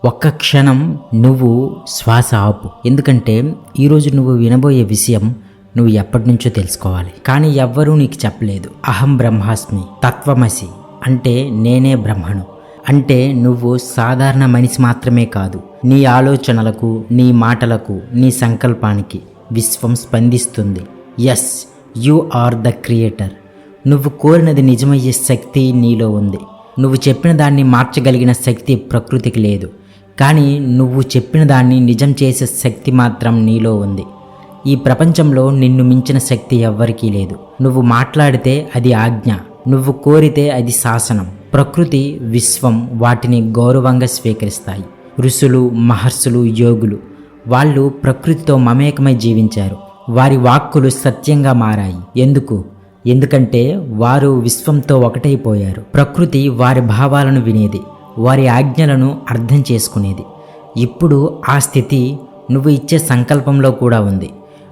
ఒక్క క్షణం నువ్వు శ్వాస ఆపు. ఎందుకంటే ఈరోజు నువ్వు వినబోయే విషయం నువ్వు ఎప్పటి నుంచో తెలుసుకోవాలి, కానీ ఎవ్వరూ నీకు చెప్పలేదు. అహం బ్రహ్మాస్మి, తత్వమసి అంటే నేనే బ్రహ్మను. అంటే నువ్వు సాధారణ మనిషి మాత్రమే కాదు. నీ ఆలోచనలకు, నీ మాటలకు, నీ సంకల్పానికి విశ్వం స్పందిస్తుంది. Yes, you are the creator. నువ్వు కోరినది నిజమయ్యే శక్తి నీలో ఉంది. నువ్వు చెప్పిన దాన్ని మార్చగలిగిన శక్తి ప్రకృతికి లేదు, కానీ నువ్వు చెప్పిన దాన్ని నిజం చేసే శక్తి మాత్రం నీలో ఉంది. ఈ ప్రపంచంలో నిన్ను మించిన శక్తి ఎవ్వరికీ లేదు. నువ్వు మాట్లాడితే అది ఆజ్ఞ, నువ్వు కోరితే అది శాసనం. ప్రకృతి, విశ్వం వాటిని గౌరవంగా స్వీకరిస్తాయి. ఋషులు, మహర్షులు, యోగులు వాళ్ళు ప్రకృతితో మమేకమై జీవించారు. వారి వాక్కులు సత్యంగా మారాయి. ఎందుకంటే వారు విశ్వంతో ఒకటైపోయారు. ప్రకృతి వారి భావాలను వినేది, వారి ఆజ్ఞలను అర్థం చేసుకునేది. ఇప్పుడు ఆ స్థితి నువ్వు ఇచ్చే సంకల్పంలో కూడా ఉంది.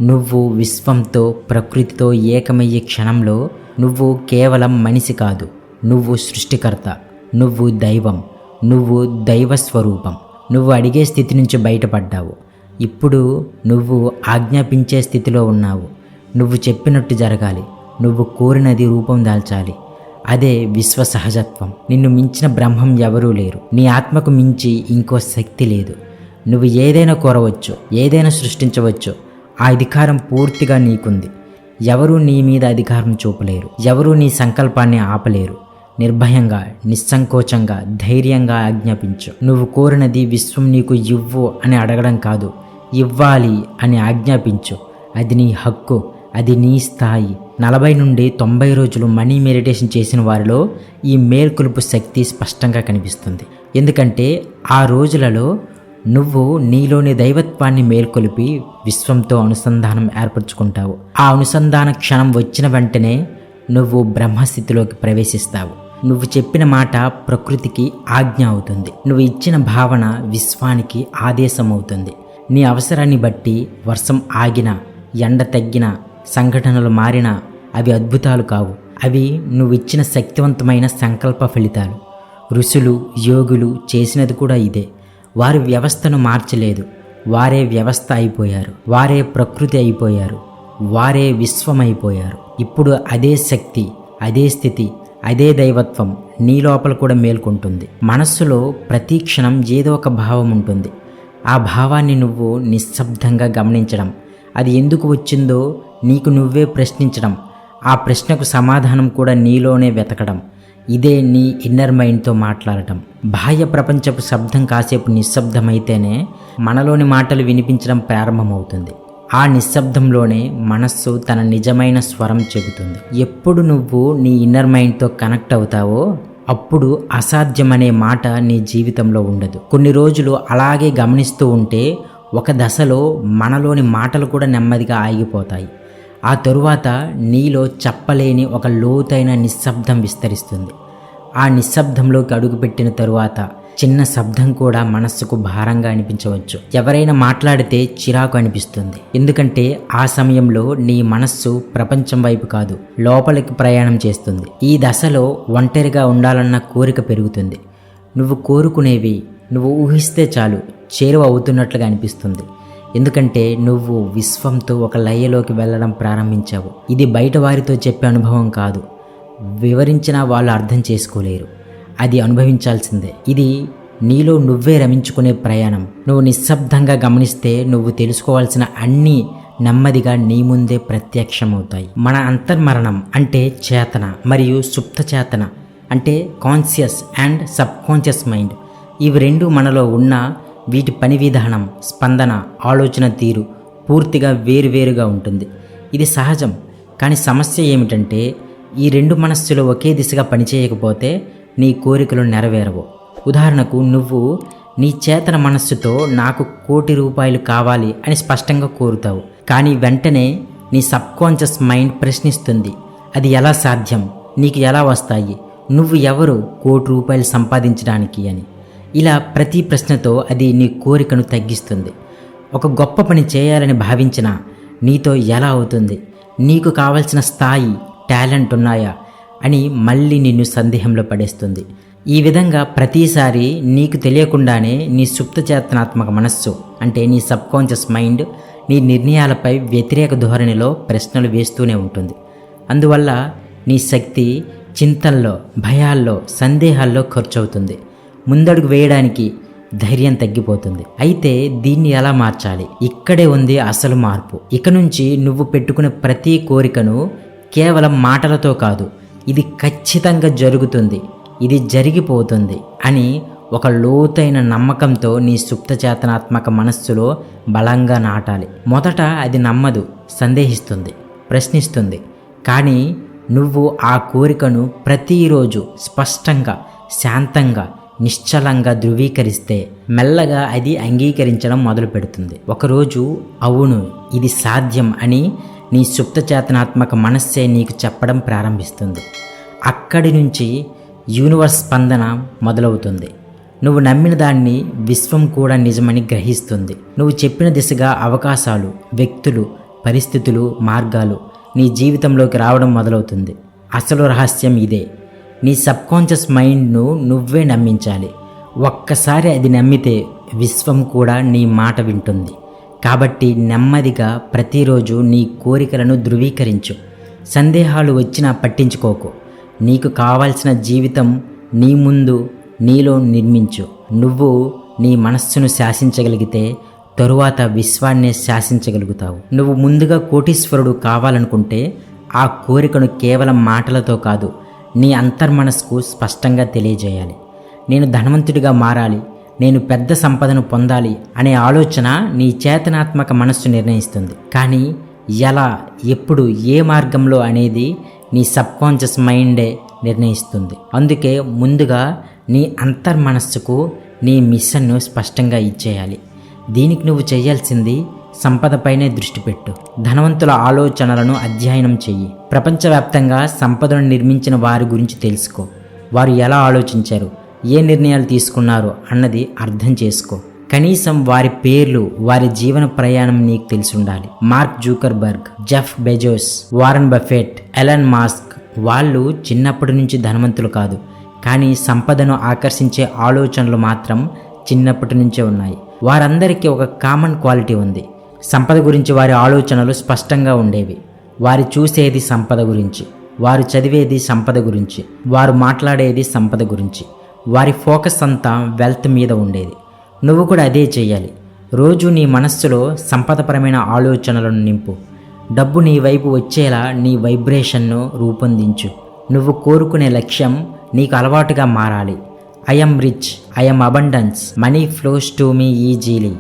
నువ్వు విశ్వంతో, ప్రకృతితో ఏకమయ్యే క్షణంలో నువ్వు కేవలం మనిషి కాదు, నువ్వు సృష్టికర్త, నువ్వు దైవం, నువ్వు దైవ స్వరూపం. నువ్వు అడిగే స్థితి నుంచి బయటపడ్డావు. ఇప్పుడు నువ్వు ఆజ్ఞాపించే స్థితిలో ఉన్నావు. నువ్వు చెప్పినట్టు జరగాలి, నువ్వు కోరినది రూపం దాల్చాలి. అదే విశ్వ సహజత్వం. నిన్ను మించిన బ్రహ్మం ఎవరూ లేరు. నీ ఆత్మకు మించి ఇంకో శక్తి లేదు. నువ్వు ఏదైనా కోరవచ్చు, ఏదైనా సృష్టించవచ్చు. ఆ అధికారం పూర్తిగా నీకుంది. ఎవరూ నీ మీద అధికారం చూపలేరు. ఎవరూ నీ సంకల్పాన్ని ఆపలేరు. నిర్భయంగా, నిస్సంకోచంగా, ధైర్యంగా ఆజ్ఞాపించు. నువ్వు కోరినది విశ్వం నీకు ఇవ్వు అని అడగడం కాదు, ఇవ్వాలి అని ఆజ్ఞాపించు. అది నీ హక్కు, అది నీ స్థాయి. 40 నుండి 90 రోజులు మనీ మెడిటేషన్ చేసిన వారిలో ఈ మేల్కొలుపు శక్తి స్పష్టంగా కనిపిస్తుంది. ఎందుకంటే ఆ రోజులలో నువ్వు నీలోని దైవత్వాన్ని మేల్కొలిపి విశ్వంతో అనుసంధానం ఏర్పరచుకుంటావు. ఆ అనుసంధాన క్షణం వచ్చిన వెంటనే నువ్వు బ్రహ్మస్థితిలోకి ప్రవేశిస్తావు. నువ్వు చెప్పిన మాట ప్రకృతికి ఆజ్ఞ అవుతుంది. నువ్వు ఇచ్చిన భావన విశ్వానికి ఆదేశం అవుతుంది. నీ అవసరాన్ని బట్టి వర్షం ఆగినా, ఎండ తగ్గినా, సంఘటనలు మారినా అవి అద్భుతాలు కావు. అవి నువ్విచ్చిన శక్తివంతమైన సంకల్ప ఫలితాలు. ఋషులు, యోగులు చేసినది కూడా ఇదే. వారు వ్యవస్థను మార్చలేదు, వారే వ్యవస్థ అయిపోయారు. వారే ప్రకృతి అయిపోయారు. వారే విశ్వం అయిపోయారు. ఇప్పుడు అదే శక్తి, అదే స్థితి, అదే దైవత్వం నీ లోపల కూడా మేల్కొంటుంది. మనస్సులో ప్రతి క్షణం ఏదో ఒక భావం ఉంటుంది. ఆ భావాన్ని నువ్వు నిశ్శబ్దంగా గమనించడం, అది ఎందుకు వచ్చిందో నీకు నువ్వే ప్రశ్నించడం, ఆ ప్రశ్నకు సమాధానం కూడా నీలోనే వెతకడం. ఇదే నీ ఇన్నర్ మైండ్తో మాట్లాడటం. బాహ్య ప్రపంచపు శబ్దం కాసేపు నిశ్శబ్దమైతేనే మనలోని మాటలు వినిపించడం ప్రారంభమవుతుంది. ఆ నిశ్శబ్దంలోనే మనస్సు తన నిజమైన స్వరం చెబుతుంది. ఎప్పుడు నువ్వు నీ ఇన్నర్ మైండ్తో కనెక్ట్ అవుతావో అప్పుడు అసాధ్యమనే మాట నీ జీవితంలో ఉండదు. కొన్ని రోజులు అలాగే గమనిస్తూ ఉంటే ఒక దశలో మనలోని మాటలు కూడా నెమ్మదిగా ఆగిపోతాయి. ఆ తరువాత నీలో చెప్పలేని ఒక లోతైన నిశ్శబ్దం విస్తరిస్తుంది. ఆ నిశ్శబ్దంలోకి అడుగుపెట్టిన తరువాత చిన్న శబ్దం కూడా మనస్సుకు భారంగా అనిపించవచ్చు. ఎవరైనా మాట్లాడితే చిరాకు అనిపిస్తుంది. ఎందుకంటే ఆ సమయంలో నీ మనస్సు ప్రపంచం వైపు కాదు, లోపలికి ప్రయాణం చేస్తుంది. ఈ దశలో ఒంటరిగా ఉండాలన్న కోరిక పెరుగుతుంది. నువ్వు కోరుకునేవి నువ్వు ఊహిస్తే చాలు చేరువ అవుతున్నట్లుగా అనిపిస్తుంది. ఎందుకంటే నువ్వు విశ్వంతో ఒక లయలోకి వెళ్ళడం ప్రారంభించావు. ఇది బయట వారితో చెప్పే అనుభవం కాదు. వివరించినా వాళ్ళు అర్థం చేసుకోలేరు. అది అనుభవించాల్సిందే. ఇది నీలో నువ్వే రమించుకునే ప్రయాణం. నువ్వు నిశ్శబ్దంగా గమనిస్తే నువ్వు తెలుసుకోవాల్సిన అన్నీ నెమ్మదిగా నీ ముందే ప్రత్యక్షమవుతాయి. మన అంతర్మరణం అంటే చేతన మరియు సుప్త చేతన అంటే conscious and sub conscious mind. ఇవి రెండు మనలో ఉన్న వీటి పని విధానం, స్పందన, ఆలోచన తీరు పూర్తిగా వేరువేరుగా ఉంటుంది. ఇది సహజం. కానీ సమస్య ఏమిటంటే ఈ రెండు మనస్సులు ఒకే దిశగా పనిచేయకపోతే నీ కోరికలు నెరవేరవు. ఉదాహరణకు నువ్వు నీ చేతన మనస్సుతో నాకు ₹1,00,00,000 కావాలి అని స్పష్టంగా కోరుతావు. కానీ వెంటనే నీ సబ్కాన్షియస్ మైండ్ ప్రశ్నిస్తుంది, అది ఎలా సాధ్యం, నీకు ఎలా వస్తాయి, నువ్వు ఎవరు ₹1,00,00,000 సంపాదించడానికి అని. ఇలా ప్రతి ప్రశ్నతో అది నీ కోరికను తగ్గిస్తుంది. ఒక గొప్ప పని చేయాలని భావించినా నీతో ఎలా అవుతుంది, నీకు కావలసిన స్థాయి, టాలెంట్ ఉన్నాయా అని మళ్ళీ నిన్ను సందేహంలో పడేస్తుంది. ఈ విధంగా ప్రతిసారి నీకు తెలియకుండానే నీ సుప్తచేతనాత్మక మనస్సు అంటే నీ సబ్కాన్షియస్ మైండ్ నీ నిర్ణయాలపై వ్యతిరేక ధోరణిలో ప్రశ్నలు వేస్తూనే ఉంటుంది. అందువల్ల నీ శక్తి చింతల్లో, భయాల్లో, సందేహాల్లో ఖర్చు అవుతుంది. ముందడుగు వేయడానికి ధైర్యం తగ్గిపోతుంది. అయితే దీన్ని ఎలా మార్చాలి? ఇక్కడే ఉంది అసలు మార్పు. ఇక నుంచి నువ్వు పెట్టుకునే ప్రతి కోరికను కేవలం మాటలతో కాదు, ఇది ఖచ్చితంగా జరుగుతుంది, ఇది జరిగిపోతుంది అని ఒక లోతైన నమ్మకంతో నీ సుప్తచేతనాత్మక మనస్సులో బలంగా నాటాలి. మొదట అది నమ్మదు, సందేహిస్తుంది, ప్రశ్నిస్తుంది. కానీ నువ్వు ఆ కోరికను ప్రతిరోజు స్పష్టంగా, శాంతంగా, నిశ్చలంగా ధృవీకరిస్తే మెల్లగా అది అంగీకరించడం మొదలు పెడుతుంది. ఒకరోజు అవును ఇది సాధ్యం అని నీ సుప్తచేతనాత్మక మనస్సే నీకు చెప్పడం ప్రారంభిస్తుంది. అక్కడి నుంచి యూనివర్స్ స్పందన మొదలవుతుంది. నువ్వు నమ్మిన దాన్ని విశ్వం కూడా నిజమని గ్రహిస్తుంది. నువ్వు చెప్పిన దిశగా అవకాశాలు, వ్యక్తులు, పరిస్థితులు, మార్గాలు నీ జీవితంలోకి రావడం మొదలవుతుంది. అసలు రహస్యం ఇదే. నీ సబ్కాన్షియస్ మైండ్ను నువ్వే నమ్మించాలి. ఒక్కసారి అది నమ్మితే విశ్వం కూడా నీ మాట వింటుంది. కాబట్టి నెమ్మదిగా ప్రతిరోజు నీ కోరికలను ధృవీకరించు. సందేహాలు వచ్చినా పట్టించుకోకు. నీకు కావాల్సిన జీవితం నీ ముందు, నీలో నిర్మించు. నువ్వు నీ మనస్సును శాసించగలిగితే తరువాత విశ్వాన్నే శాసించగలుగుతావు. నువ్వు ముందుగా కోటీశ్వరుడు కావాలనుకుంటే ఆ కోరికను కేవలం మాటలతో కాదు, నీ అంతర్మనస్సుకు స్పష్టంగా తెలియజేయాలి. నేను ధనవంతుడిగా మారాలి, నేను పెద్ద సంపదను పొందాలి అనే ఆలోచన నీ చేతనాత్మక మనస్సు నిర్ణయిస్తుంది. కానీ ఎలా, ఎప్పుడు, ఏ మార్గంలో అనేది నీ సబ్కాన్షియస్ మైండే నిర్ణయిస్తుంది. అందుకే ముందుగా నీ అంతర్మనస్సుకు నీ మిషన్ను స్పష్టంగా ఇచ్చేయాలి. దీనికి నువ్వు చేయాల్సింది సంపదపైనే దృష్టి పెట్టు. ధనవంతుల ఆలోచనలను అధ్యయనం చెయ్యి. ప్రపంచవ్యాప్తంగా సంపదను నిర్మించిన వారి గురించి తెలుసుకో. వారు ఎలా ఆలోచించారు, ఏ నిర్ణయాలు తీసుకున్నారు అన్నది అర్థం చేసుకో. కనీసం వారి పేర్లు, వారి జీవన ప్రయాణం నీకు తెలిసి ఉండాలి. Mark Zuckerberg, Jeff Bezos, Warren Buffett, Elon Musk వాళ్ళు చిన్నప్పటి నుంచి ధనవంతులు కాదు, కానీ సంపదను ఆకర్షించే ఆలోచనలు మాత్రం చిన్నప్పటి నుంచే ఉన్నాయి. వారందరికీ ఒక కామన్ క్వాలిటీ ఉంది. సంపద గురించి వారి ఆలోచనలు స్పష్టంగా ఉండేవి. వారు చూసేది సంపద గురించి, వారు చదివేది సంపద గురించి, వారు మాట్లాడేది సంపద గురించి. వారి ఫోకస్ అంతా వెల్త్ మీద ఉండేది. నువ్వు కూడా అదే చేయాలి. రోజు నీ మనస్సులో సంపదపరమైన ఆలోచనలను నింపు. డబ్బు నీ వైపు వచ్చేలా నీ వైబ్రేషన్ను రూపొందించు. నువ్వు కోరుకునే లక్ష్యం నీకు అలవాటుగా మారాలి. I'm rich, I'm abundance, money flows to me easily,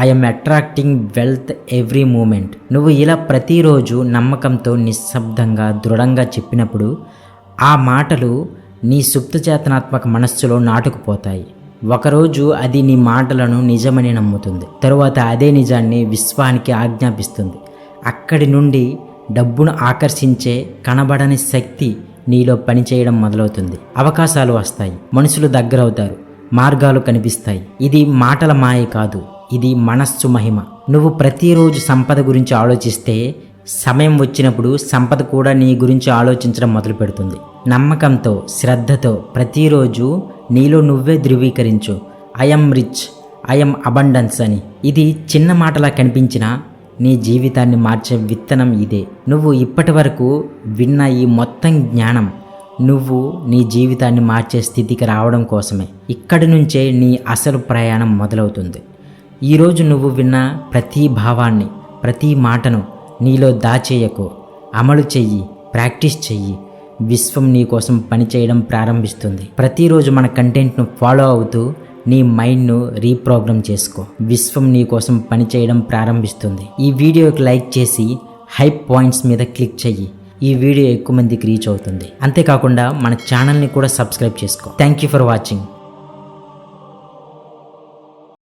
I'm attracting wealth every moment. నువ్వు ఇలా ప్రతిరోజు నమ్మకంతో నిశ్శబ్దంగా, దృఢంగా చెప్పినప్పుడు ఆ మాటలు నీ సుప్తచేతనాత్మక మనస్సులో నాటుకుపోతాయి. ఒకరోజు అది నీ మాటలను నిజమని నమ్ముతుంది. తరువాత అదే నిజాన్ని విశ్వానికి ఆజ్ఞాపిస్తుంది. అక్కడి నుండి డబ్బును ఆకర్షించే కనబడని శక్తి నీలో పనిచేయడం మొదలవుతుంది. అవకాశాలు వస్తాయి, మనుషులు దగ్గరవుతారు, మార్గాలు కనిపిస్తాయి. ఇది మాటల మాయ కాదు, ఇది మనస్సు మహిమ. నువ్వు ప్రతిరోజు సంపద గురించి ఆలోచిస్తే సమయం వచ్చినప్పుడు సంపద కూడా నీ గురించి ఆలోచించడం మొదలు పెడుతుంది. నమ్మకంతో, శ్రద్ధతో ప్రతిరోజు నీలో నువ్వే ధృవీకరించు. ఐఎమ్ రిచ్, ఐఎమ్ అబండెన్స్ అని. ఇది చిన్న మాటలా కనిపించినా నీ జీవితాన్ని మార్చే విత్తనం ఇదే. నువ్వు ఇప్పటి వరకు విన్న ఈ మొత్తం జ్ఞానం నువ్వు నీ జీవితాన్ని మార్చే స్థితికి రావడం కోసమే. ఇక్కడి నుంచే నీ అసలు ప్రయాణం మొదలవుతుంది. ఈరోజు నువ్వు విన్న ప్రతి భావాన్ని, ప్రతి మాటను నీలో దాచేయకు. అమలు చెయ్యి, ప్రాక్టీస్ చెయ్యి. విశ్వం నీ కోసం పనిచేయడం ప్రారంభిస్తుంది. ప్రతిరోజు మన కంటెంట్ను ఫాలో అవుతూ నీ మైండ్ను రీప్రోగ్రామ్ చేసుకో. విశ్వం నీ కోసం పనిచేయడం ప్రారంభిస్తుంది. ఈ వీడియోకి లైక్ చేసి హైప్ పాయింట్స్ మీద క్లిక్ చెయ్యి. ఈ వీడియో ఎక్కువ మందికి రీచ్ అవుతుంది. అంతేకాకుండా మన ఛానల్ని కూడా సబ్స్క్రైబ్ చేసుకో. Thank you for watching.